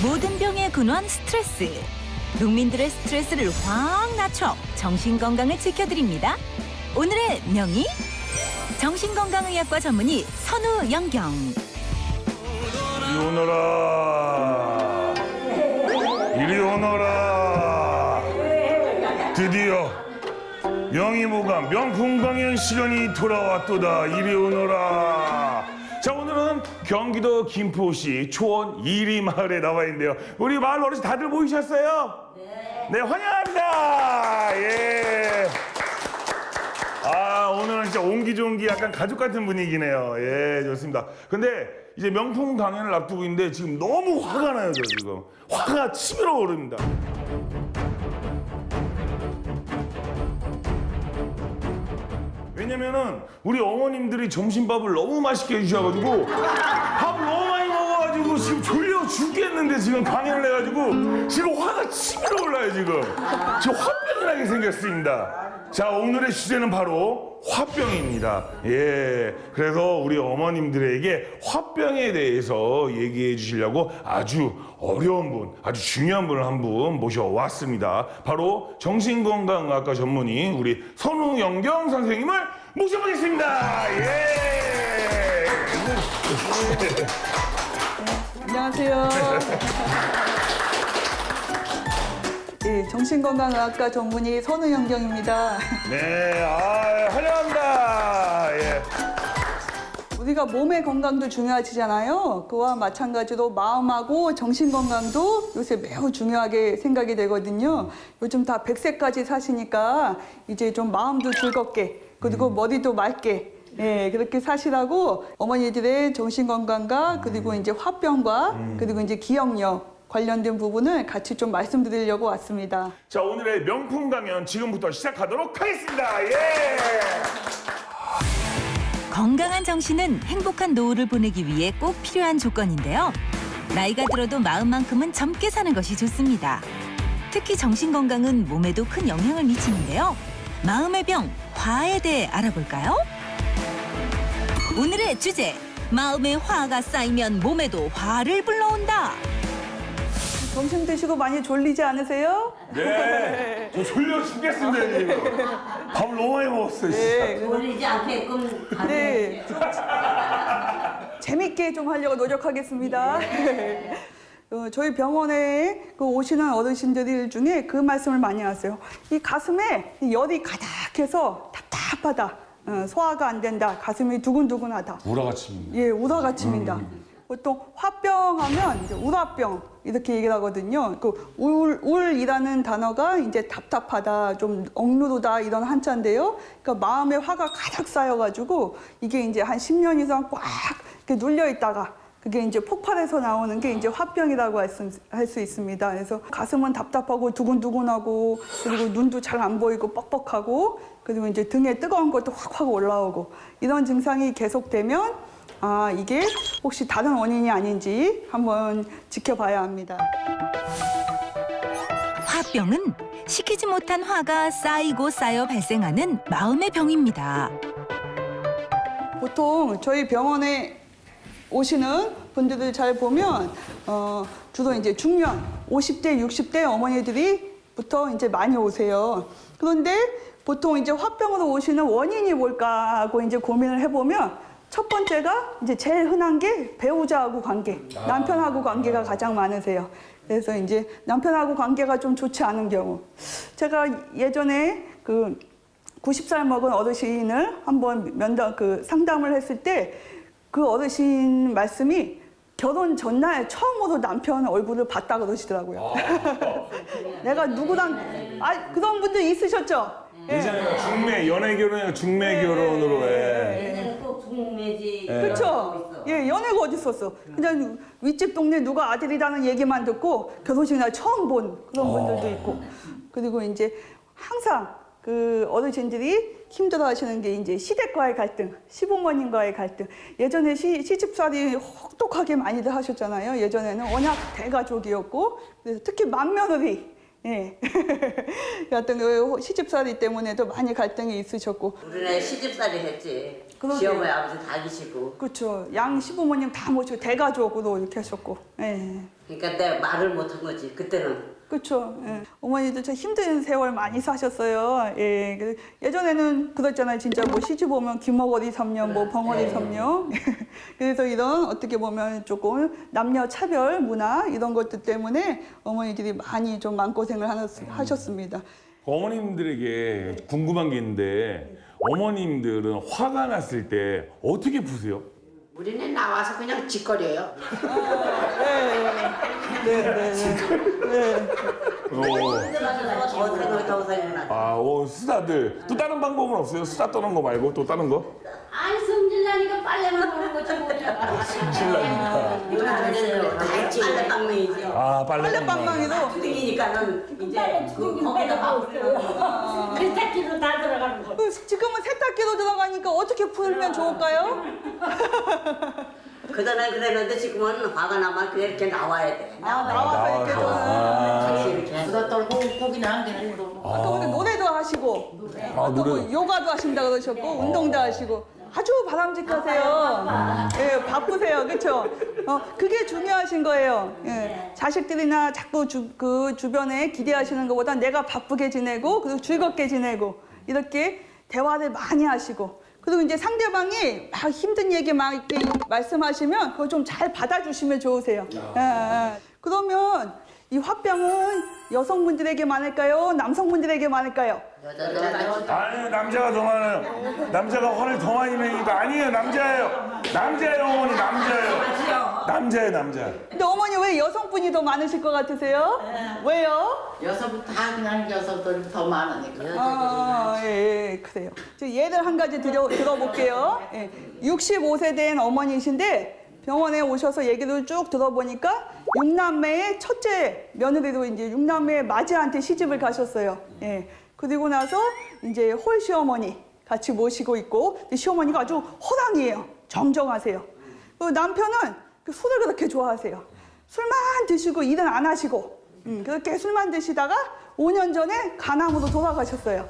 모든 병의 근원 스트레스. 농민들의 스트레스를 확 낮춰 정신건강을 지켜드립니다. 오늘의 명의 정신건강의학과 전문의 선우영경. 이리 오너라. 이리 오너라. 드디어 명의무감 명품 강연 시간이 돌아왔도다. 이리 오너라. 자, 오늘은 경기도 김포시 초원 이리마을에 나와 있는데요. 우리 마을 어르신 다들 모이셨어요? 네, 환영합니다. 예. 아, 오늘은 진짜 옹기종기 약간 가족 같은 분위기네요. 예, 좋습니다. 근데 이제 명품 강연을 앞두고 있는데 지금 너무 화가 나요, 저 지금. 화가 치밀어 오릅니다. 왜냐면은 우리 어머님들이 점심밥을 너무 맛있게 해주셔가지고 밥을 너무 많이 먹어가지고 지금 졸려 죽겠는데 지금 강연을 해가지고 지금 화가 치밀어 올라요, 지금. 지금 화병이 나게 생겼습니다. 자, 오늘의 주제는 바로 화병입니다. 예. 그래서 우리 어머님들에게 화병에 대해서 얘기해 주시려고 아주 어려운 분, 아주 중요한 분을 한 분 모셔왔습니다. 바로 정신건강의학과 전문의 우리 선우영경 선생님을 모셔보겠습니다. 예. 안녕하세요. 네, 정신건강의학과 전문의 선우영경입니다. 네, 환영합니다. 예. 우리가 몸의 건강도 중요하잖아요. 그와 마찬가지로 마음하고 정신 건강도 요새 매우 중요하게 생각이 되거든요. 요즘 다 100세까지 사시니까 이제 좀 마음도 즐겁게 그리고 머리도 맑게 예, 그렇게 사시라고 어머니들의 정신 건강과 그리고 이제 화병과 그리고 이제 기억력 관련된 부분을 같이 좀 말씀드리려고 왔습니다. 자, 오늘의 명품 강연 지금부터 시작하도록 하겠습니다. 예. 건강한 정신은 행복한 노후를 보내기 위해 꼭 필요한 조건인데요. 나이가 들어도 마음만큼은 젊게 사는 것이 좋습니다. 특히 정신건강은 몸에도 큰 영향을 미치는데요. 마음의 병, 화에 대해 알아볼까요? 오늘의 주제, 마음에 화가 쌓이면 몸에도 화를 불러온다. 점심 드시고 많이 졸리지 않으세요? 네. 저 졸려 죽겠습니다, 지금. 밥을 너무 많이 먹었어요, 진짜. 네. 졸리지 않게끔 네. 재밌게 좀 하려고 노력하겠습니다. 저희 병원에 오시는 어르신들 중에 그 말씀을 많이 하세요. 이 가슴에 열이 가득해서 답답하다. 소화가 안 된다. 가슴이 두근두근하다. 우라가침입니다. 예, 우라가침이다. 보통 화병하면 이제 우라병 이렇게 얘기를 하거든요. 그 울이라는 단어가 이제 답답하다, 좀 억누르다 이런 한자인데요. 그러니까 마음에 화가 가득 쌓여가지고 이게 이제 한 10년 이상 꽉 이렇게 눌려 있다가 그게 이제 폭발해서 나오는 게 이제 화병이라고 할 수 있습니다. 그래서 가슴은 답답하고 두근두근하고 그리고 눈도 잘 안 보이고 뻑뻑하고 그리고 이제 등에 뜨거운 것도 확확 올라오고 이런 증상이 계속되면 아, 이게 혹시 다른 원인이 아닌지 한번 지켜봐야 합니다. 화병은 식히지 못한 화가 쌓이고 쌓여 발생하는 마음의 병입니다. 보통 저희 병원에 오시는 분들을 잘 보면 주로 이제 중년 50대, 60대 어머니들이부터 이제 많이 오세요. 그런데 보통 이제 화병으로 오시는 원인이 뭘까 하고 이제 고민을 해보면 첫 번째가 이제 제일 흔한 게 배우자하고 관계, 남편하고 관계가 가장 많으세요. 그래서 이제 남편하고 관계가 좀 좋지 않은 경우. 제가 예전에 그 90살 먹은 어르신을 한번 상담을 했을 때 그 어르신 말씀이 결혼 전날 처음으로 남편 얼굴을 봤다 그러시더라고요. 내가 누구랑, 그런 분들 있으셨죠? 예전에 중매, 연애 결혼이나 중매 결혼으로 해. 얘는 꼭 중매지. 그렇죠. 예, 연애가 어디 있었어. 그냥 윗집 동네 누가 아들이라는 얘기만 듣고 결혼식 날 처음 본 그런 분들도 있고. 그리고 이제 항상 그 어르신들이 힘들어 하시는 게 이제 시댁과의 갈등, 시부모님과의 갈등. 예전에 시집살이 혹독하게 많이들 하셨잖아요. 예전에는 워낙 대가족이었고, 그래서 특히 맏며느리. 예. 여하튼 시집살이 때문에도 많이 갈등이 있으셨고. 우리네 시집살이 했지. 그러게요. 시어머니 아버지 다 계시고. 그렇죠. 양 시부모님 다 모시고 대가족으로 이렇게 하셨고. 예. 그러니까 내가 말을 못한 거지 그때는. 그렇죠. 예. 어머니도 참 힘든 세월 많이 사셨어요. 예. 예전에는 그랬잖아요. 진짜 뭐 시집 오면 귀머거리 3년, 뭐 벙어리 3년. 그래서 이런 어떻게 보면 조금 남녀 차별 문화 이런 것들 때문에 어머니들이 많이 좀 마음고생을 하셨습니다. 어머님들에게 궁금한 게 있는데 어머님들은 화가 났을 때 어떻게 푸세요? 우리는 나와서 그냥 짓거려요. 더 생각나. 수다들 또 다른 방법은 없어요? 수다 떠는 거 말고 또 다른 거? 아니 성질나니까 빨래만 하는 거지 뭐야. 신라니까. 빨래방맹이지. 아 빨래방망이도 두둥이니까는 이제 그 거기다 밥 세탁기로 다 들어가는 거. 지금은 세탁기로 들어가니까 어떻게 풀면 좋을까요? 그전에 그랬는데 지금은 화가 나면 그냥 이렇게 나와야 돼. 나와서 이렇게 좀 같이 이렇게. 누가 떨고 고기나 한 개는 또. 아까 우리 노래도 하시고 또 노래. 뭐 요가도 하신다 그러셨고 운동도 하시고 아주 바람직하세요. 예, 바쁘세요, 그렇죠? 그게 중요하신 거예요. 예, 자식들이나 자꾸 그 주변에 기대하시는 것보다 내가 바쁘게 지내고 그리고 즐겁게 지내고 이렇게 대화를 많이 하시고 그리고 이제 상대방이 막 힘든 얘기 막 이렇게 말씀하시면 그걸 좀 잘 받아주시면 좋으세요. 그러면 이 화병은 여성분들에게 많을까요? 남성분들에게 많을까요? 아니 남자가 더 많아요. 남자가 화를 더 많이 내니까 아니에요 남자예요. 남자예요 어머니 남자예요. 남자예요 남자. 근데 어머니 왜 여성분이 더 많으실 것 같으세요? 왜요? 여서부터 다 그냥 여서들이 더 많으니까. 예, 그래요. 저 예를 한 가지 들어볼게요. 65세 된 어머니이신데 병원에 오셔서 얘기를 쭉 들어보니까 6남매의 첫째 며느리로 이제 6남매의 맞이한테 시집을 가셨어요. 예. 그리고 나서 이제 홀 시어머니 같이 모시고 있고 근데 시어머니가 아주 호랑이에요. 정정하세요. 그리고 남편은 술을 그렇게 좋아하세요. 술만 드시고 일은 안 하시고 그렇게 술만 드시다가 5년 전에 간암으로 돌아가셨어요.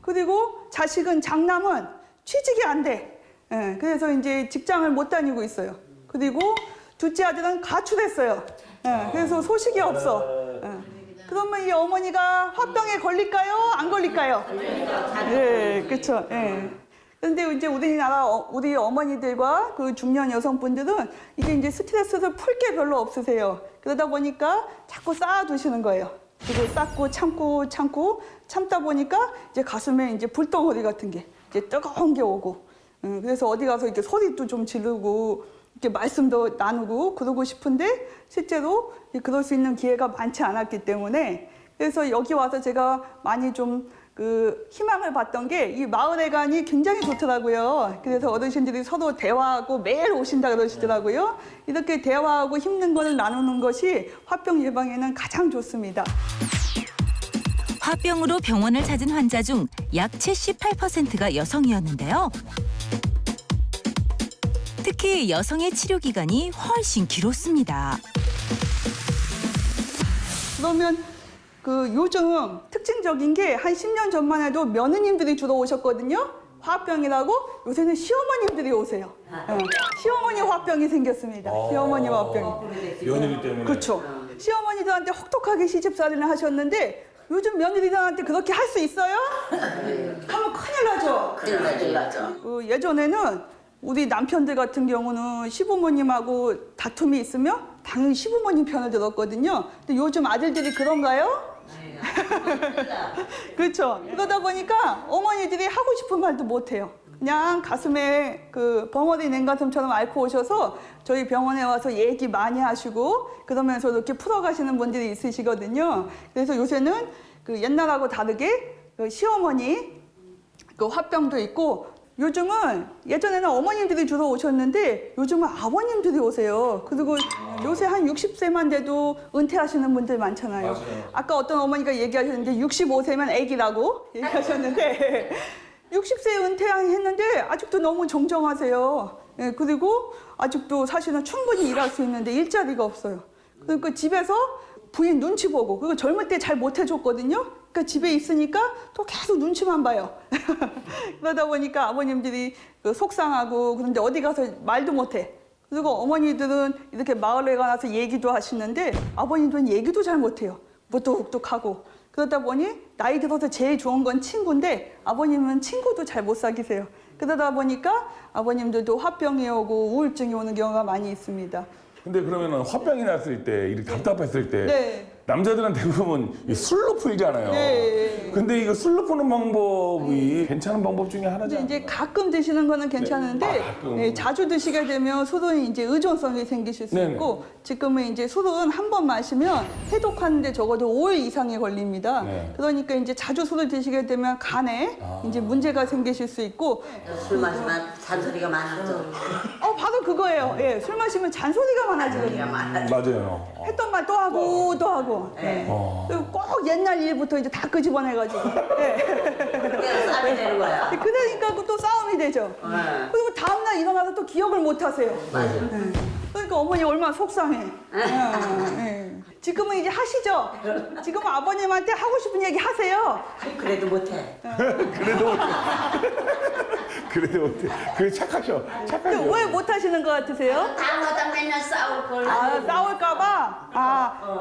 그리고 자식은 장남은 취직이 안 돼. 예, 그래서 이제 직장을 못 다니고 있어요. 그리고 둘째 아들은 가출했어요. 예, 그래서 소식이 없어. 예. 그러면 이 어머니가 화병에 걸릴까요? 안 걸릴까요? 예, 그렇죠. 예. 그런데 이제 우리나라 우리 어머니들과 그 중년 여성분들은 이게 이제 스트레스를 풀 게 별로 없으세요. 그러다 보니까 자꾸 쌓아두시는 거예요. 그리고 쌓고 참고 참다 보니까 이제 가슴에 이제 불덩어리 같은 게 이제 뜨거운 게 오고, 그래서 어디 가서 이렇게 소리도 좀 지르고 이렇게 말씀도 나누고 그러고 싶은데 실제로 그럴 수 있는 기회가 많지 않았기 때문에 그래서 여기 와서 제가 많이 좀 그 희망을 봤던 게 이 마을회관이 굉장히 좋더라고요. 그래서 어르신들이 서로 대화하고 매일 오신다 그러시더라고요. 이렇게 대화하고 힘든 것을 나누는 것이 화병 예방에는 가장 좋습니다. 화병으로 병원을 찾은 환자 중 약 78%가 여성이었는데요. 특히 여성의 치료 기간이 훨씬 길었습니다. 그러면 그 요즘 특징적인 게 한 10년 전만 해도 며느님들이 주로 오셨거든요. 화병이라고 요새는 시어머님들이 오세요. 시어머니 화병이 생겼습니다. 시어머니 화병이. 며느리 때문에. 그렇죠. 시어머니들한테 혹독하게 시집살이를 하셨는데 요즘 며느리들한테 그렇게 할 수 있어요? 하면 큰일 나죠. 큰일 나죠. 예전에는 우리 남편들 같은 경우는 시부모님하고 다툼이 있으면 당연히 시부모님 편을 들었거든요. 근데 요즘 아들들이 그런가요? 그렇죠. 그러다 보니까 어머니들이 하고 싶은 말도 못해요. 그냥 가슴에 그 벙어리 냉가슴처럼 앓고 오셔서 저희 병원에 와서 얘기 많이 하시고 그러면서 이렇게 풀어가시는 분들이 있으시거든요. 그래서 요새는 그 옛날하고 다르게 그 시어머니 그 화병도 있고 요즘은 예전에는 어머님들이 주로 오셨는데 요즘은 아버님들이 오세요. 그리고 요새 한 60세만 돼도 은퇴하시는 분들 많잖아요. 맞아요. 아까 어떤 어머니가 얘기하셨는데 65세면 애기라고 얘기하셨는데 60세에 은퇴했는데 아직도 너무 정정하세요. 예, 그리고 아직도 사실은 충분히 일할 수 있는데 일자리가 없어요. 그러니까 집에서 부인 눈치 보고 그리고 젊을 때 잘 못 해줬거든요. 그러니까 집에 있으니까 또 계속 눈치만 봐요. 그러다 보니까 아버님들이 속상하고 그런데 어디 가서 말도 못해. 그리고 어머니들은 이렇게 마을에 가서 얘기도 하시는데 아버님들은 얘기도 잘 못해요. 무뚝뚝하고. 그러다 보니 나이 들어서 제일 좋은 건 친구인데 아버님은 친구도 잘 못 사귀세요. 그러다 보니까 아버님들도 화병이 오고 우울증이 오는 경우가 많이 있습니다. 근데 그러면은 화병이 났을 때, 이렇게 답답했을 때 네. 남자들은 대부분 이 술로 풀잖아요. 네. 근데 이거 술로 푸는 방법이 괜찮은 방법 중에 하나죠. 근데 이제 가끔 드시는 거는 괜찮은데 네. 아, 가끔. 네, 자주 드시게 되면 술은 이제 의존성이 생기실 수 네네. 있고 지금은 이제 술은 한 번 마시면 해독하는데 적어도 5일 이상이 걸립니다. 네. 그러니까 이제 자주 술을 드시게 되면 간에 이제 문제가 생기실 수 있고 술 마시면 잔소리가 많아져. 바로 그거예요. 예, 술 마시면 잔소리가 많아지거든요. 맞아요. 했던 말 또 하고 또 하고. 예. 어. 그리고 꼭 옛날 일부터 이제 다 끄집어내가지고. 예. 그냥 싸움이 되는 거야. 그러니까 또 싸움이 되죠. 네. 그리고 다음날 일어나서 또 기억을 못 하세요. 맞아. 그러니까 어머니 얼마나 속상해. 예. 지금은 이제 하시죠? 지금은 아버님한테 하고 싶은 얘기 하세요. 그래도 못해. 그래도 못해. 그래도 못해. 그래 착하셔. 착하셔. 왜 못 하시는 것 같으세요? 다음마다 맨날 싸울 걸. 싸울까봐?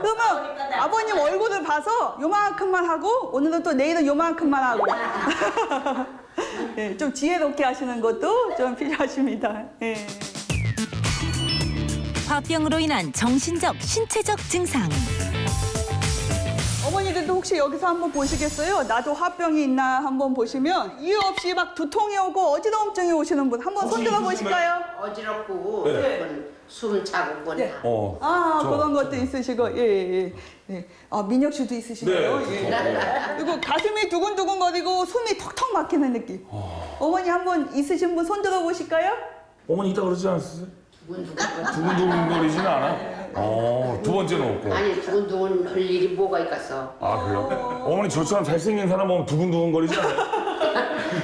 그러면 아버님 얼굴을 봐서 요만큼만 하고 오늘은 또 내일은 요만큼만 하고. 예, 좀 지혜롭게 하시는 것도 좀 필요하십니다. 예. 화병으로 인한 정신적, 신체적 증상. 어머니들도 혹시 여기서 한번 보시겠어요? 나도 화병이 있나 한번 보시면 이유 없이 막 두통이 오고 어지러움증이 오시는 분 한번 손들어 보실까요? 어지럽고 네. 숨 차고 거나. 네. 저- 그런 것도 있으시고, 예. 민혁 씨도 있으시네요. 네. 예. 그리고 가슴이 두근두근거리고 숨이 턱턱 막히는 느낌. 어머니 한번 있으신 분 손들어 보실까요? 어머니 이따 그러지 않았어요? 두근두근거리지는 않아? 두 번째는 없고. 아니 두근두근 할 일이 뭐가 있겠어. 아 그래요? 어머니 저처럼 잘생긴 사람 보면 두근두근거리지 않아요?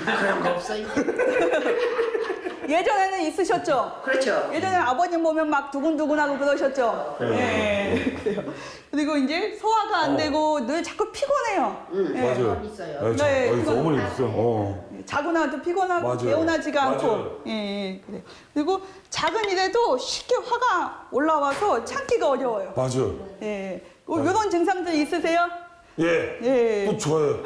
그런 거 없어요. 예전에는 있으셨죠? 그렇죠. 예전에 아버님 보면 막 두근두근하고 그러셨죠? 예. 그래요. 그리고 이제 소화가 안 되고 늘 자꾸 피곤해요. 예. 맞아요. 있어요. 네, 어디서 그건- 어머니 있어. 자고 나도 피곤하고 맞아요. 개운하지가 않고. 맞아요. 예, 그래요. 그리고 작은 일에도 쉽게 화가 올라와서 참기가 어려워요. 맞아요. 예. 이런 증상들 있으세요? 예. 예. 또 좋아요.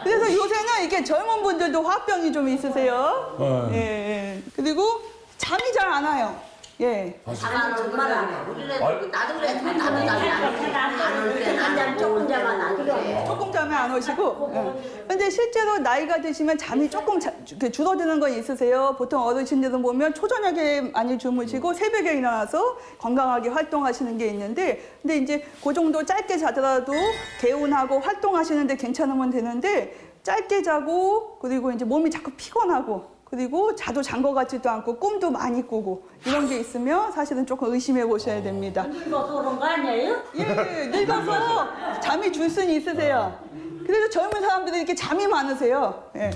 그래서 요새는 이게 젊은 분들도 화병이 좀 있으세요. 예. 그리고 잠이 잘 안 와요. 예. 잠안 정말 안 해. 우리는 나도 그래. 나도 잠이 안 해. 안올 때는 안 조금 자만 안 돼. 조금 잠이 안 오시고. 근데 실제로 나이가 드시면 잠이 조금 이렇게 줄어드는 건 있으세요? 보통 어르신들은 보면 초저녁에 많이 주무시고 새벽에 일어나서 건강하게 활동하시는 게 있는데 근데 이제 그 정도 짧게 자더라도 개운하고 활동하시는데 괜찮으면 되는데 짧게 자고 그리고 이제 몸이 자꾸 피곤하고 그리고 자도 잔 것 같지도 않고 꿈도 많이 꾸고 이런 게 있으면 사실은 조금 의심해 보셔야 됩니다. 늙어서 그런 거 아니에요? 예, 늙어서 잠이 줄 수는 있으세요. 그래도 젊은 사람들이 이렇게 잠이 많으세요. 예.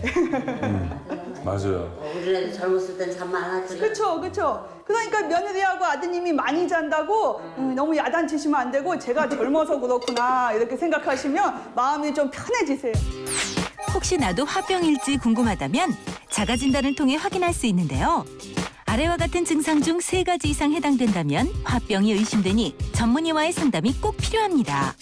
맞아요. 우리는 젊었을 땐 잠만 하지. 그렇죠, 그렇죠. 그러니까 며느리하고 아드님이 많이 잔다고 너무 야단치시면 안 되고 제가 젊어서 그렇구나 이렇게 생각하시면 마음이 좀 편해지세요. 혹시 나도 화병일지 궁금하다면 자가 진단을 통해 확인할 수 있는데요. 아래와 같은 증상 중 3가지 이상 해당된다면 화병이 의심되니 전문의와의 상담이 꼭 필요합니다.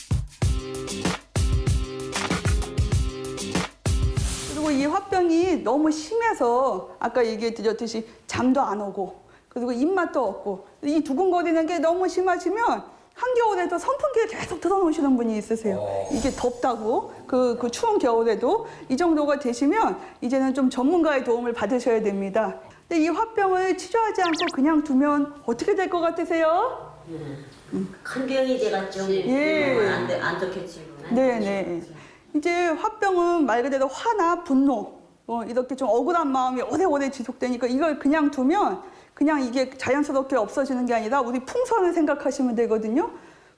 그리고 이 화병이 너무 심해서 아까 얘기해 드렸듯이 잠도 안 오고 그리고 입맛도 없고 이 두근거리는 게 너무 심하시면 한겨울에도 선풍기를 계속 틀어놓으시는 분이 있으세요. 이게 덥다고 그 추운 겨울에도 이 정도가 되시면 이제는 좀 전문가의 도움을 받으셔야 됩니다. 근데 이 화병을 치료하지 않고 그냥 두면 어떻게 될 것 같으세요? 큰 병이 돼갔죠. 예. 안 좋겠지. 네네. 이제 화병은 말 그대로 화나 분노 이렇게 좀 억울한 마음이 오래오래 지속되니까 이걸 그냥 두면 그냥 이게 자연스럽게 없어지는 게 아니라 우리 풍선을 생각하시면 되거든요.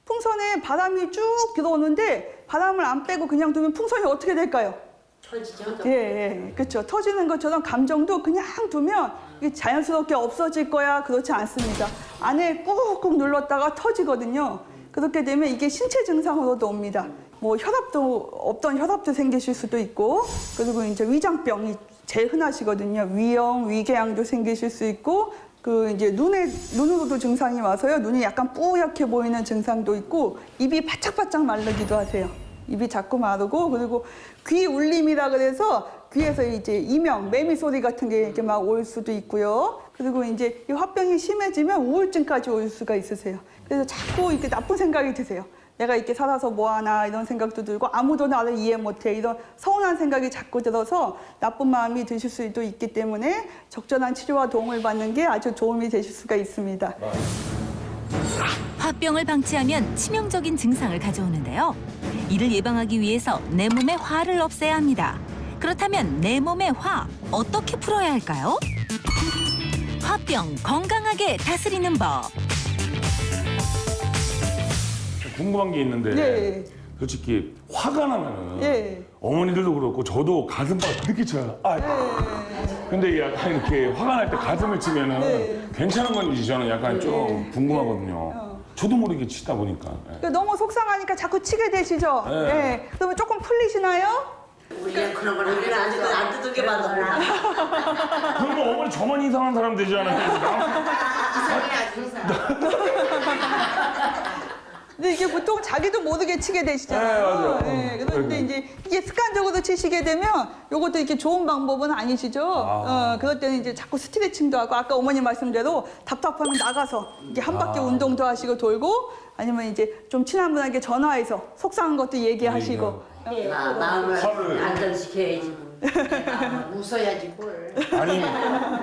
풍선에 바람이 쭉 들어오는데 바람을 안 빼고 그냥 두면 풍선이 어떻게 될까요? 터지죠. 예, 그렇죠. 터지는 것처럼 감정도 그냥 두면 이게 자연스럽게 없어질 거야 그렇지 않습니다. 안에 꾹꾹 눌렀다가 터지거든요. 그렇게 되면 이게 신체 증상으로도 옵니다. 뭐 혈압도 없던 혈압도 생기실 수도 있고, 그리고 이제 위장병이 제일 흔하시거든요. 위염, 위궤양도 생기실 수 있고, 그 이제 눈으로도 증상이 와서요. 눈이 약간 뿌옇게 보이는 증상도 있고, 입이 바짝바짝 마르기도 하세요. 입이 자꾸 마르고, 그리고 귀 울림이라 그래서 귀에서 이제 이명, 매미 소리 같은 게 이렇게 막 올 수도 있고요. 그리고 이제 이 화병이 심해지면 우울증까지 올 수가 있으세요. 그래서 자꾸 이렇게 나쁜 생각이 드세요. 내가 이렇게 살아서 뭐하나 이런 생각도 들고 아무도 나를 이해 못해 이런 서운한 생각이 자꾸 들어서 나쁜 마음이 드실 수도 있기 때문에 적절한 치료와 도움을 받는 게 아주 도움이 되실 수가 있습니다. 화병을 방치하면 치명적인 증상을 가져오는데요. 이를 예방하기 위해서 내 몸의 화를 없애야 합니다. 그렇다면 내 몸의 화 어떻게 풀어야 할까요? 화병 건강하게 다스리는 법. 궁금한 게 있는데 예. 솔직히 화가 나면은 예. 어머니들도 그렇고 저도 가슴팍 그렇게 쳐요. 근데 약간 이렇게 화가 날 때 가슴을 치면은 괜찮은 건지 저는 약간 좀 궁금하거든요. 저도 모르게 치다 보니까. 그러니까 너무 속상하니까 자꾸 치게 되시죠? 예. 그러면 조금 풀리시나요? 우리는 그런 걸 우리는 아직도 안 두들겨 봐서 몰라. 그러면 어머니 저만 이상한 사람 되잖아요. 근데 이게 보통 자기도 모르게 치게 되시잖아요. 네, 맞아요. 예, 그런데 이제 이게 습관적으로 치시게 되면 이것도 이렇게 좋은 방법은 아니시죠. 그럴 때는 이제 자꾸 스트레칭도 하고 아까 어머니 말씀대로 답답하면 나가서 이게 한 바퀴 운동도 하시고 돌고 아니면 이제 좀 친한 분에게 전화해서 속상한 것도 얘기하시고. 마음을 안정시켜야지. 웃어야지 뭘. 아니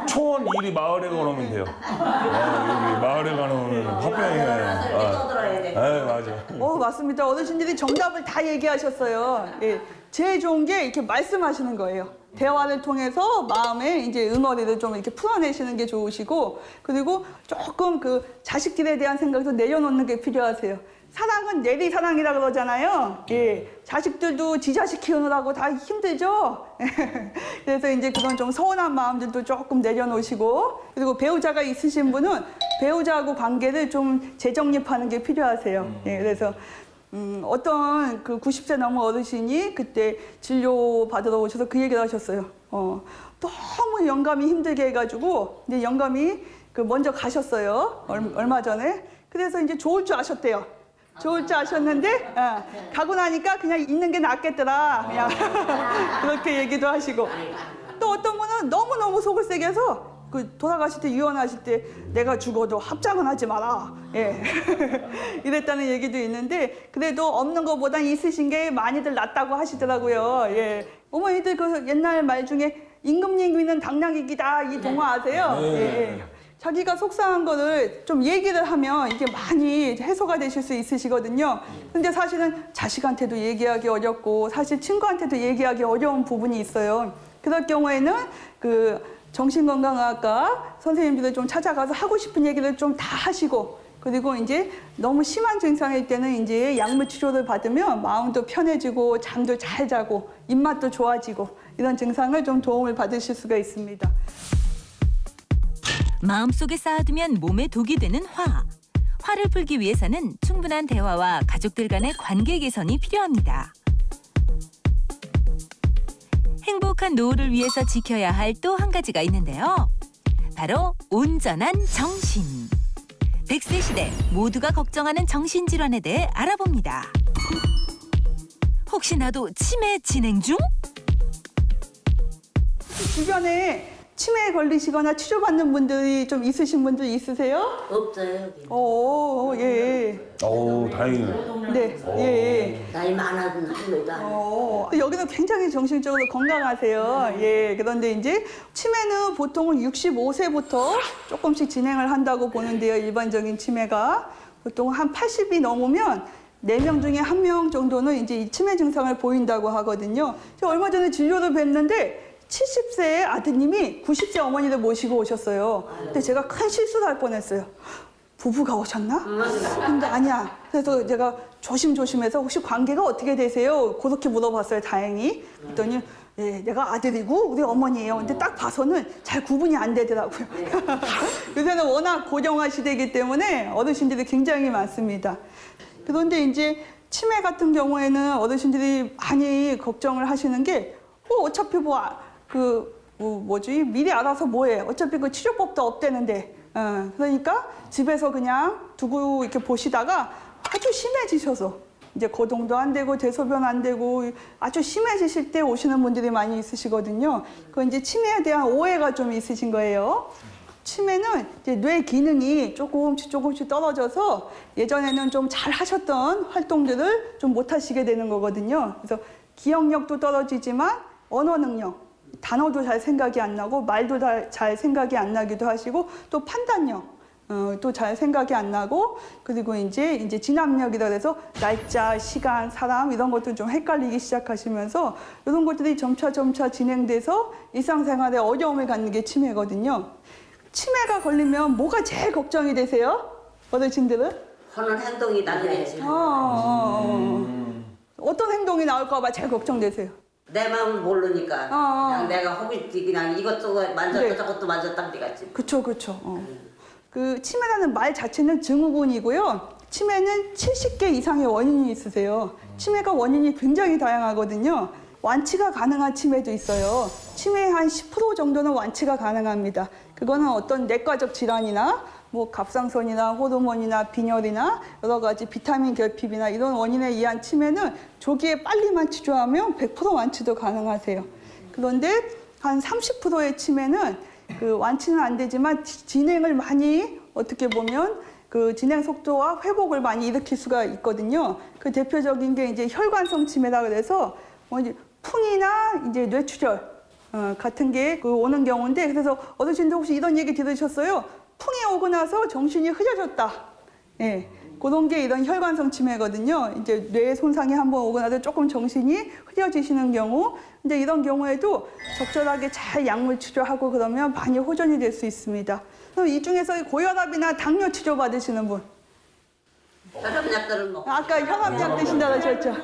초원 1위 마을에 걸으면 돼요. 여기 마을에 가는 화병이에요. 떠들어야 돼. 네, 맞아. 맞습니다. 어르신들이 정답을 다 얘기하셨어요. 예. 제일 좋은 게 이렇게 말씀하시는 거예요. 대화를 통해서 마음의 이제 응어리를 좀 이렇게 풀어내시는 게 좋으시고, 그리고 조금 그 자식들에 대한 생각도 내려놓는 게 필요하세요. 사랑은 내리 사랑이라 그러잖아요. 예. 자식들도 지 자식 키우느라고 다 힘들죠. 그래서 이제 그런 좀 서운한 마음들도 조금 내려놓으시고, 그리고 배우자가 있으신 분은 배우자하고 관계를 좀 재정립하는 게 필요하세요. 예. 그래서 어떤 그 90세 넘은 어르신이 그때 진료 받으러 오셔서 그 얘기를 하셨어요. 너무 영감이 힘들게 해가지고, 근데 영감이 그 먼저 가셨어요. 얼마 전에. 그래서 이제 좋을 줄 아셨대요. 좋을 줄 아셨는데, 가고 나니까 그냥 있는 게 낫겠더라. 그냥 그렇게 얘기도 하시고. 또 어떤 분은 너무너무 속을 세게 해서 그 돌아가실 때, 유언하실 때 내가 죽어도 합장은 하지 마라. 예. 이랬다는 얘기도 있는데, 그래도 없는 것보단 있으신 게 많이들 낫다고 하시더라고요. 예. 어머니들 그 옛날 말 중에 임금님이는 당나귀기다 이 동화 아세요? 예. 자기가 속상한 거를 좀 얘기를 하면 이게 많이 해소가 되실 수 있으시거든요. 근데 사실은 자식한테도 얘기하기 어렵고 사실 친구한테도 얘기하기 어려운 부분이 있어요. 그럴 경우에는 그 정신건강의학과 선생님들을 좀 찾아가서 하고 싶은 얘기를 좀 다 하시고, 그리고 이제 너무 심한 증상일 때는 이제 약물 치료를 받으면 마음도 편해지고 잠도 잘 자고 입맛도 좋아지고 이런 증상을 좀 도움을 받으실 수가 있습니다. 마음속에 쌓아두면 몸에 독이 되는 화. 화를 풀기 위해서는 충분한 대화와 가족들 간의 관계 개선이 필요합니다. 행복한 노후를 위해서 지켜야 할 또 한 가지가 있는데요. 바로 온전한 정신. 100세 시대 모두가 걱정하는 정신질환에 대해 알아봅니다. 혹시 나도 치매 진행 중? 주변에 치매에 걸리시거나 치료받는 분들이 좀 있으신 분들 있으세요? 없어요 여기. 오, 예. 다행이네. 네, 예. 나이 많아도 합니다. 여기는 굉장히 정신적으로 건강하세요. 예. 그런데 이제 치매는 보통은 65세부터 조금씩 진행을 한다고 보는데요. 일반적인 치매가 보통 한 80이 넘으면 4명 중에 1명 정도는 이제 이 치매 증상을 보인다고 하거든요. 제가 얼마 전에 진료를 뵀는데 70세의 아드님이 90세 어머니를 모시고 오셨어요. 근데 제가 큰 실수를 할 뻔했어요. 부부가 오셨나? 근데 아니야. 그래서 제가 조심조심해서 혹시 관계가 어떻게 되세요? 그렇게 물어봤어요, 다행히. 그랬더니 예, 내가 아들이고 우리 어머니예요. 근데 딱 봐서는 잘 구분이 안 되더라고요. 요새는 워낙 고령화 시대이기 때문에 어르신들이 굉장히 많습니다. 그런데 이제 치매 같은 경우에는 어르신들이 많이 걱정을 하시는 게 어차피 미리 알아서 뭐해. 어차피 그 치료법도 없대는데. 그러니까 집에서 그냥 두고 이렇게 보시다가 아주 심해지셔서 이제 거동도 안 되고 대소변 안 되고 아주 심해지실 때 오시는 분들이 많이 있으시거든요. 그건 이제 치매에 대한 오해가 좀 있으신 거예요. 치매는 이제 뇌 기능이 조금씩 떨어져서 예전에는 좀 잘 하셨던 활동들을 좀 못 하시게 되는 거거든요. 그래서 기억력도 떨어지지만 언어 능력, 단어도 잘 생각이 안 나고 말도 잘 생각이 안 나기도 하시고 또 판단력 또 잘 생각이 안 나고 그리고 이제 진압력이라 해서 날짜, 시간, 사람 이런 것도 좀 헷갈리기 시작하시면서 이런 것들이 점차 진행돼서 일상생활에 어려움을 갖는 게 치매거든요. 치매가 걸리면 뭐가 제일 걱정이 되세요? 어르신들은? 하는 행동이 나중에 어떤 행동이 나올까 봐 제일 걱정되세요? 내 마음을 모르니까 그냥 내가 허기지 그냥 이것저것 만졌다 네. 저것도 만졌다 그래가지고. 그쵸. 그 치매라는 말 자체는 증후군이고요. 치매는 70개 이상의 원인이 있으세요. 치매가 원인이 굉장히 다양하거든요. 완치가 가능한 치매도 있어요. 치매의 한 10% 정도는 완치가 가능합니다. 그거는 어떤 내과적 질환이나 뭐 갑상선이나 호르몬이나 빈혈이나 여러 가지 비타민 결핍이나 이런 원인에 의한 치매는 조기에 빨리만 치료하면 100% 완치도 가능하세요. 그런데 한 30%의 치매는 그 완치는 안 되지만 진행을 많이 어떻게 보면 그 진행 속도와 회복을 많이 일으킬 수가 있거든요. 그 대표적인 게 이제 혈관성 치매라 그래서 뭐 이제 풍이나 이제 뇌출혈 같은 게 그 오는 경우인데 그래서 어르신들 혹시 이런 얘기 들으셨어요? 풍이 오고 나서 정신이 흐려졌다. 예. 그런 게 이런 혈관성 치매거든요. 이제 뇌 손상이 한번 오고 나서 조금 정신이 흐려지시는 경우. 근데 이런 경우에도 적절하게 잘 약물 치료하고 그러면 많이 호전이 될 수 있습니다. 그럼 이 중에서 고혈압이나 당뇨 치료 받으시는 분. 혈압약들은 먹고. 아까 혈압약 드신다고 하셨죠?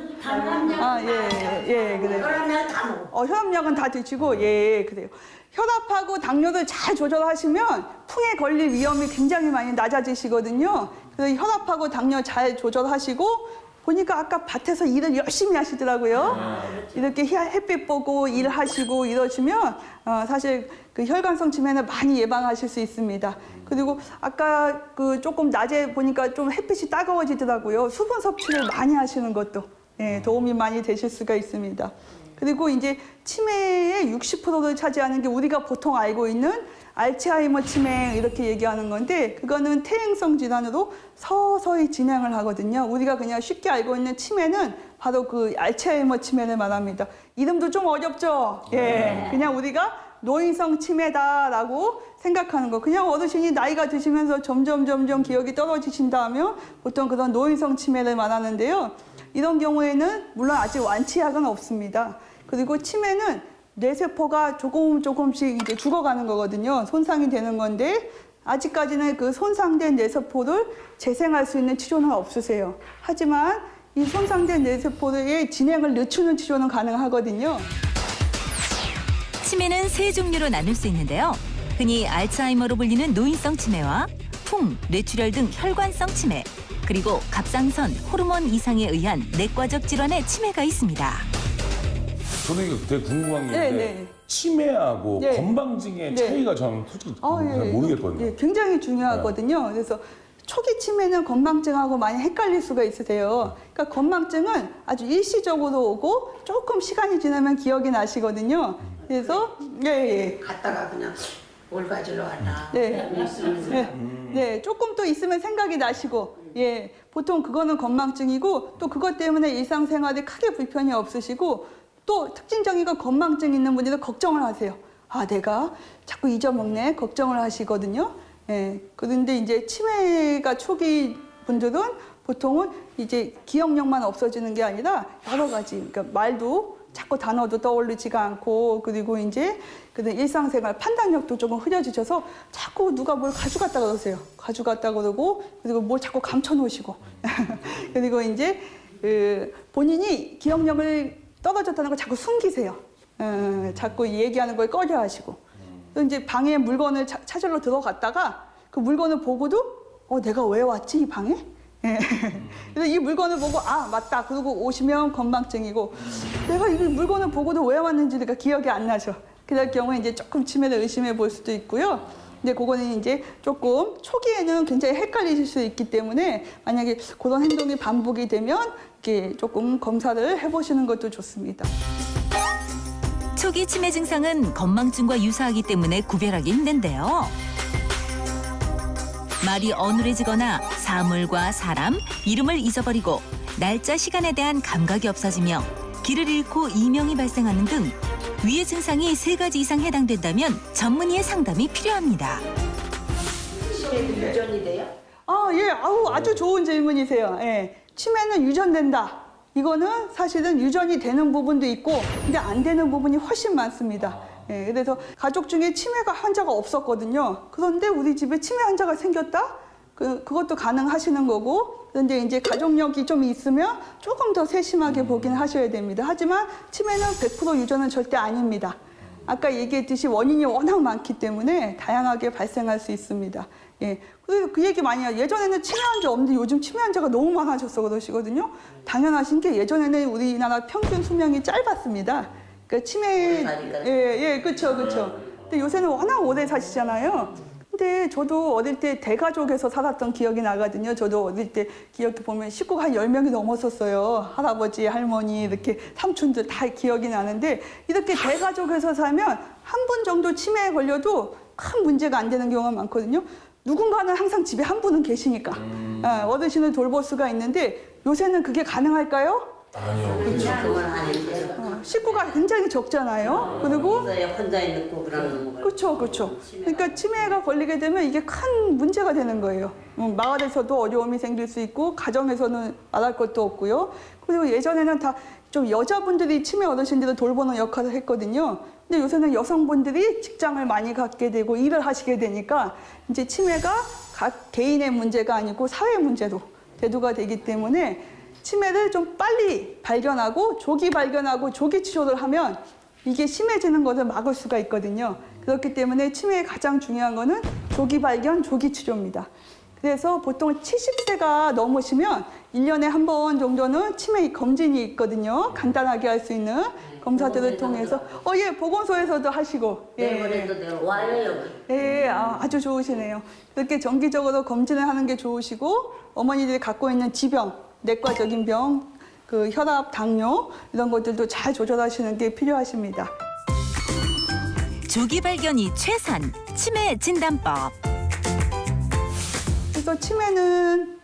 예, 그래요. 혈압약 다 먹어. 혈압약은 다 드시고, 예, 그래요. 혈압하고 당뇨를 잘 조절하시면 풍에 걸릴 위험이 굉장히 많이 낮아지시거든요. 그래서 혈압하고 당뇨 잘 조절하시고, 보니까 아까 밭에서 일을 열심히 하시더라고요. 이렇게 햇빛 보고 일하시고 이러시면 사실 그 혈관성 치매는 많이 예방하실 수 있습니다. 그리고 아까 그 조금 낮에 보니까 좀 햇빛이 따가워지더라고요. 수분 섭취를 많이 하시는 것도 도움이 많이 되실 수가 있습니다. 그리고 이제 치매의 60%를 차지하는 게 우리가 보통 알고 있는 알츠하이머 치매 이렇게 얘기하는 건데 그거는 퇴행성 질환으로 서서히 진행을 하거든요. 우리가 그냥 쉽게 알고 있는 치매는 바로 그 알츠하이머 치매를 말합니다. 이름도 좀 어렵죠? 예, 그냥 우리가 노인성 치매다라고 생각하는 거. 그냥 어르신이 나이가 드시면서 점점 기억이 떨어지신다 하면 보통 그런 노인성 치매를 말하는데요. 이런 경우에는 물론 아직 완치약은 없습니다. 그리고 치매는 뇌세포가 조금씩 이제 죽어가는 거거든요. 손상이 되는 건데 아직까지는 그 손상된 뇌세포를 재생할 수 있는 치료는 없으세요. 하지만 이 손상된 뇌세포의 진행을 늦추는 치료는 가능하거든요. 치매는 세 종류로 나눌 수 있는데요. 흔히 알츠하이머로 불리는 노인성 치매와 풍, 뇌출혈 등 혈관성 치매, 그리고 갑상선, 호르몬 이상에 의한 내과적 질환의 치매가 있습니다. 저도 이거 되게 궁금한 게 있는데 치매하고 건방증의 차이가 저는 솔직히 잘 모르겠거든요. 예, 굉장히 중요하거든요. 그래서 초기 치매는 건망증하고 많이 헷갈릴 수가 있으세요. 그러니까 건망증은 아주 일시적으로 오고 조금 시간이 지나면 기억이 나시거든요. 그래서 갔다가 그냥 뭘 가지러 왔나. 조금 또 있으면 생각이 나시고, 보통 그거는 건망증이고 또 그것 때문에 일상생활에 크게 불편이 없으시고 또 특징적인 건 건망증 있는 분들은 걱정을 하세요. 아, 내가 자꾸 잊어먹네. 걱정을 하시거든요. 그런데 이제 치매가 초기 분들은 보통은 이제 기억력만 없어지는 게 아니라 여러 가지, 그러니까 말도 자꾸 단어도 떠올리지가 않고 그리고 이제 일상생활 판단력도 조금 흐려지셔서 자꾸 누가 뭘 가져갔다 그러세요. 가져갔다 그러고 그리고 뭘 자꾸 감춰놓으시고 그리고 이제 본인이 기억력을 떨어졌다는 걸 자꾸 숨기세요. 자꾸 얘기하는 걸 꺼려 하시고. 또 이제 방에 물건을 찾으러 들어갔다가 그 물건을 보고도 내가 왜 왔지 이 방에? 예. 그래서 이 물건을 보고 아 맞다. 그러고 오시면 건망증이고 내가 이 물건을 보고도 왜 왔는지가 기억이 안 나죠. 그럴 경우에 이제 조금 치매를 의심해 볼 수도 있고요. 근데 그거는 이제 조금 초기에는 굉장히 헷갈리실 수 있기 때문에 만약에 그런 행동이 반복이 되면 이렇게 조금 검사를 해보시는 것도 좋습니다. 초기 치매 증상은 건망증과 유사하기 때문에 구별하기 힘든데요. 말이 어눌해지거나 사물과 사람, 이름을 잊어버리고 날짜, 시간에 대한 감각이 없어지며 길을 잃고 이명이 발생하는 등 위의 증상이 3가지 이상 해당된다면 전문의의 상담이 필요합니다. 치매도 유전이 돼요? 아, 예, 아주 좋은 질문이세요. 예. 치매는 유전된다. 이거는 사실은 유전이 되는 부분도 있고, 근데 안 되는 부분이 훨씬 많습니다. 예, 그래서 가족 중에 치매가 환자가 없었거든요. 그런데 우리 집에 치매 환자가 생겼다? 그것도 가능하시는 거고, 그런데 이제 가족력이 좀 있으면 조금 더 세심하게 보긴 하셔야 됩니다. 하지만 치매는 100% 유전은 절대 아닙니다. 아까 얘기했듯이 원인이 워낙 많기 때문에 다양하게 발생할 수 있습니다. 예. 그래서 그 얘기 많이 해요. 예전에는 치매 환자 없는데 요즘 치매 환자가 너무 많아졌어 그러시거든요. 당연하신 게 예전에는 우리나라 평균 수명이 짧았습니다. 그러니까 치매, 그렇죠. 근데 요새는 워낙 오래 사시잖아요. 근데 저도 어릴 때 대가족에서 살았던 기억이 나거든요. 저도 어릴 때 기억해 보면 식구가 한 10명이 넘었었어요. 할아버지, 할머니, 이렇게 삼촌들 다 기억이 나는데 이렇게 대가족에서 살면 한 분 정도 치매에 걸려도 큰 문제가 안 되는 경우가 많거든요. 누군가는 항상 집에 한 분은 계시니까 어르신을 돌볼 수가 있는데 요새는 그게 가능할까요? 아니요. 그건 아닌데. 식구가 굉장히 적잖아요. 그리고 혼자 있고 그러는 거. 그렇죠. 그러니까 치매가 걸리게 되면 이게 큰 문제가 되는 거예요. 마을에서도 어려움이 생길 수 있고 가정에서는 말할 것도 없고요. 그리고 예전에는 다 좀 여자분들이 치매 어르신들을 돌보는 역할을 했거든요. 근데 요새는 여성분들이 직장을 많이 갖게 되고 일을 하시게 되니까 이제 치매가 각 개인의 문제가 아니고 사회 문제로 대두가 되기 때문에 치매를 좀 빨리 발견하고 조기 치료를 하면 이게 심해지는 것을 막을 수가 있거든요. 그렇기 때문에 치매의 가장 중요한 거는 조기 발견, 조기 치료입니다. 그래서 보통 70세가 넘으시면 1년에 한 번 정도는 치매 검진이 있거든요. 간단하게 할 수 있는 검사들을 통해서. 보건소에서도 하시고. 내일모레도 내가 와요 여기. 예, 아주 좋으시네요. 이렇게 정기적으로 검진을 하는 게 좋으시고 어머니들이 갖고 있는 지병, 내과적인 병, 그 혈압, 당뇨 이런 것들도 잘 조절하시는 게 필요하십니다. 조기 발견이 최선, 치매 진단법. 그래서 치매는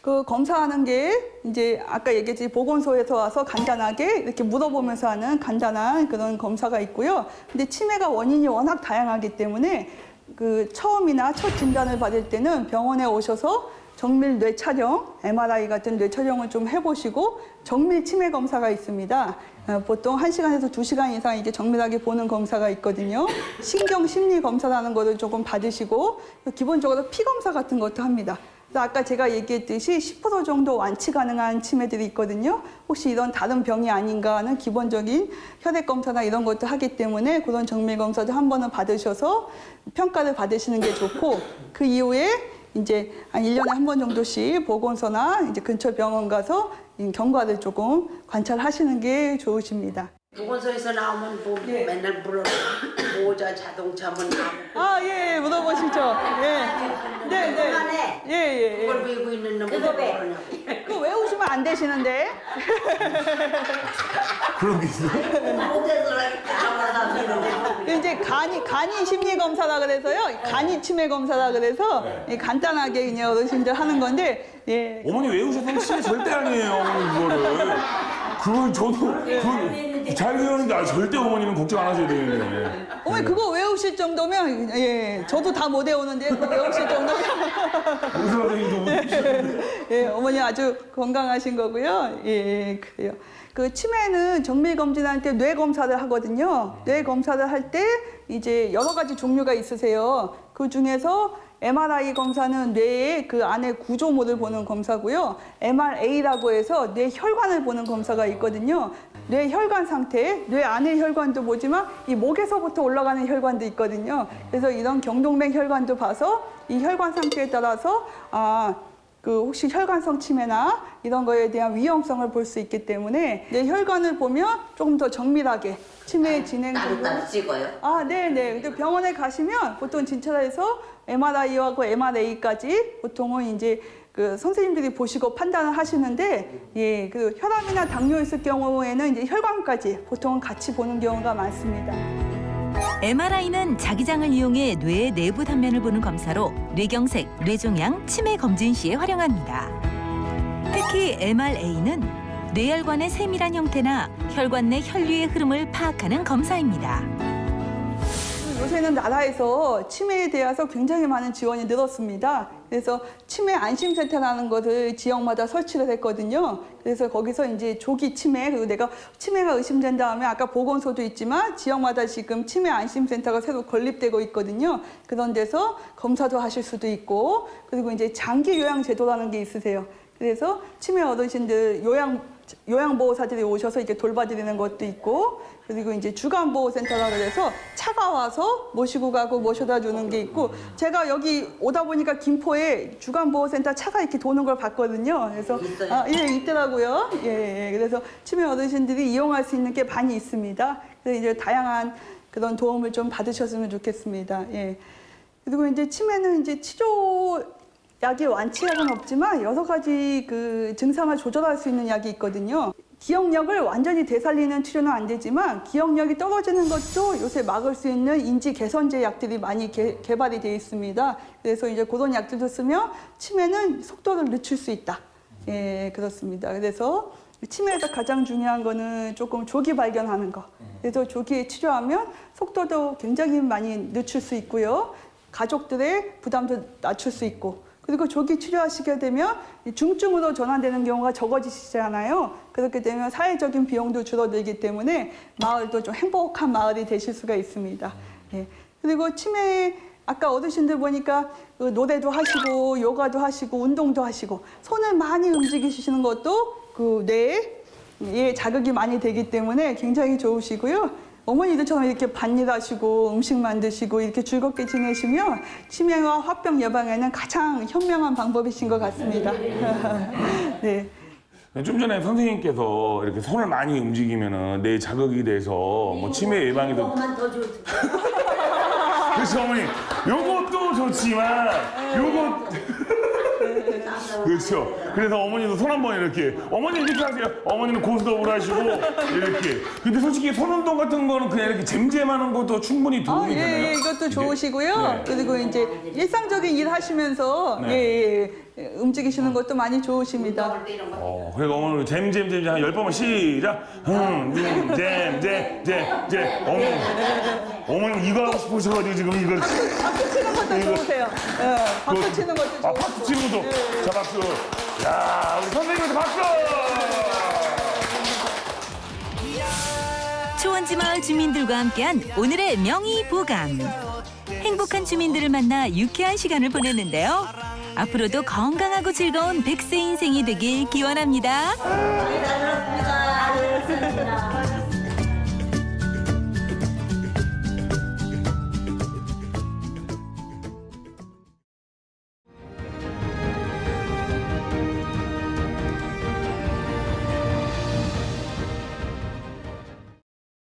그 검사하는 게 이제 아까 얘기했지 보건소에서 와서 간단하게 이렇게 물어보면서 하는 간단한 그런 검사가 있고요. 근데 치매가 원인이 워낙 다양하기 때문에 그 처음이나 첫 진단을 받을 때는 병원에 오셔서 정밀 뇌 촬영, MRI 같은 뇌 촬영을 좀 해보시고 정밀 치매 검사가 있습니다. 보통 1시간에서 2시간 이상 이게 정밀하게 보는 검사가 있거든요. 신경 심리 검사라는 거를 조금 받으시고 기본적으로 피 검사 같은 것도 합니다. 그래서 아까 제가 얘기했듯이 10% 정도 완치 가능한 치매들이 있거든요. 혹시 이런 다른 병이 아닌가 하는 기본적인 혈액 검사나 이런 것도 하기 때문에 그런 정밀 검사도 한 번은 받으셔서 평가를 받으시는 게 좋고 그 이후에 이제 한 1년에 한 번 정도씩 보건소나 이제 근처 병원 가서 경과를 조금 관찰하시는 게 좋으십니다. 보건소에서 나오면 맨날 물어 보호자 자동차 뭐 나오고. 예, 물어보시죠. 네. 그걸 배우고 있는 놈은 뭐냐고. 그거 외우시면 안 되시는데. 그런 게 있어요? 이제 간이 심리 검사라 그래서요. 간이 치매 검사라 그래서 간단하게 그냥 어르신들 하는 건데. 예. 어머니 외우셨던 치매 절대 아니에요, 어머니 그거를. 그걸 저도 잘 외우는데 절대 어머니는 걱정 안 하셔야 되는데. 어머니 그거 외우실 정도면 저도 다 못 외우는데 그거 외우실 정도면 어머니 아주 건강하신 거고요. 그래요. 그 치매는 정밀 검진할 때 뇌 검사를 하거든요. 뇌 검사를 할 때 이제 여러 가지 종류가 있으세요. 그 중에서 MRI 검사는 뇌의 그 안에 구조물을 보는 검사고요. MRA라고 해서 뇌 혈관을 보는 검사가 있거든요. 뇌 혈관 상태, 뇌 안의 혈관도 보지만 이 목에서부터 올라가는 혈관도 있거든요. 그래서 이런 경동맥 혈관도 봐서 이 혈관 상태에 따라서 혹시 혈관성 치매나 이런 거에 대한 위험성을 볼 수 있기 때문에 내 혈관을 보면 조금 더 정밀하게 치매 진행 따로 찍어요? 네네. 근데 병원에 가시면 보통 진찰해서 MRI하고 MRA까지 보통은 이제 선생님들이 보시고 판단을 하시는데, 예, 혈압이나 당뇨 있을 경우에는 이제 혈관까지 보통은 같이 보는 경우가 많습니다. MRI는 자기장을 이용해 뇌의 내부 단면을 보는 검사로 뇌경색, 뇌종양, 치매 검진 시에 활용합니다. 특히 MRA는 뇌혈관의 세밀한 형태나 혈관 내 혈류의 흐름을 파악하는 검사입니다. 요새는 나라에서 치매에 대해서 굉장히 많은 지원이 늘었습니다. 그래서 치매 안심센터라는 것을 지역마다 설치를 했거든요. 그래서 거기서 이제 조기 치매, 그리고 내가 치매가 의심된다 하면 아까 보건소도 있지만 지역마다 지금 치매 안심센터가 새로 건립되고 있거든요. 그런 데서 검사도 하실 수도 있고, 그리고 이제 장기 요양 제도라는 게 있으세요. 그래서 치매 어르신들 요양보호사들이 오셔서 이렇게 돌봐드리는 것도 있고, 그리고 이제 주간보호센터라 그래서 차가 와서 모시고 가고 모셔다 주는 게 있고, 제가 여기 오다 보니까 김포에 주간보호센터 차가 이렇게 도는 걸 봤거든요. 그래서 예, 있더라고요. 예, 그래서 치매 어르신들이 이용할 수 있는 게 많이 있습니다. 그래서 이제 다양한 그런 도움을 좀 받으셨으면 좋겠습니다. 예. 그리고 이제 치매는 이제 치료 약이 완치약은 없지만 여러 가지 증상을 조절할 수 있는 약이 있거든요. 기억력을 완전히 되살리는 치료는 안 되지만 기억력이 떨어지는 것도 요새 막을 수 있는 인지 개선제 약들이 많이 개발이 되어 있습니다. 그래서 이제 그런 약들도 쓰면 치매는 속도를 늦출 수 있다. 예, 그렇습니다. 그래서 치매에서 가장 중요한 거는 조금 조기 발견하는 거. 그래서 조기에 치료하면 속도도 굉장히 많이 늦출 수 있고요. 가족들의 부담도 낮출 수 있고, 그리고 조기 치료하시게 되면 중증으로 전환되는 경우가 적어지시잖아요. 그렇게 되면 사회적인 비용도 줄어들기 때문에 마을도 좀 행복한 마을이 되실 수가 있습니다. 예. 그리고 치매, 아까 어르신들 보니까 노래도 하시고 요가도 하시고 운동도 하시고 손을 많이 움직이시는 것도 뇌에 자극이 많이 되기 때문에 굉장히 좋으시고요. 어머니들처럼 이렇게 밭일하시고 음식 만드시고 이렇게 즐겁게 지내시면 치매와 화병 예방에는 가장 현명한 방법이신 것 같습니다. 네. 좀 전에 선생님께서 이렇게 손을 많이 움직이면은 뇌 자극이 돼서 뭐 치매 예방에도. 조금만 더 줘. 그래서 어머니, 요것도 좋지만 요것. 그렇죠. 그래서 어머니도 손 한번 이렇게, 어머니 이렇게 하세요. 어머니는 고스톱을 하시고 이렇게. 근데 솔직히 손 운동 같은 거는 그냥 이렇게 잼잼하는 것도 충분히 도움이 되나요? 예, 이것도 좋으시고요. 네. 그리고 이제 일상적인 일 하시면서 네. 움직이시는 것도 많이 좋으십니다. 그러니까 어머니 잼잼잼 한 10번만 시작. 어머니 이거 하고 싶으셔가지고 지금 이걸. 박수 치는 것도 좋으세요. 예, 박수 치는 것도 좋으시고. 박수 치는 것도. 자, 박수. 야, 우리 선생님한테 박수! 초원지 마을 주민들과 함께한 오늘의 명의보감. 행복한 주민들을 만나 유쾌한 시간을 보냈는데요. 앞으로도 건강하고 즐거운 100세 인생이 되길 기원합니다. 많이 잘 들었습니다.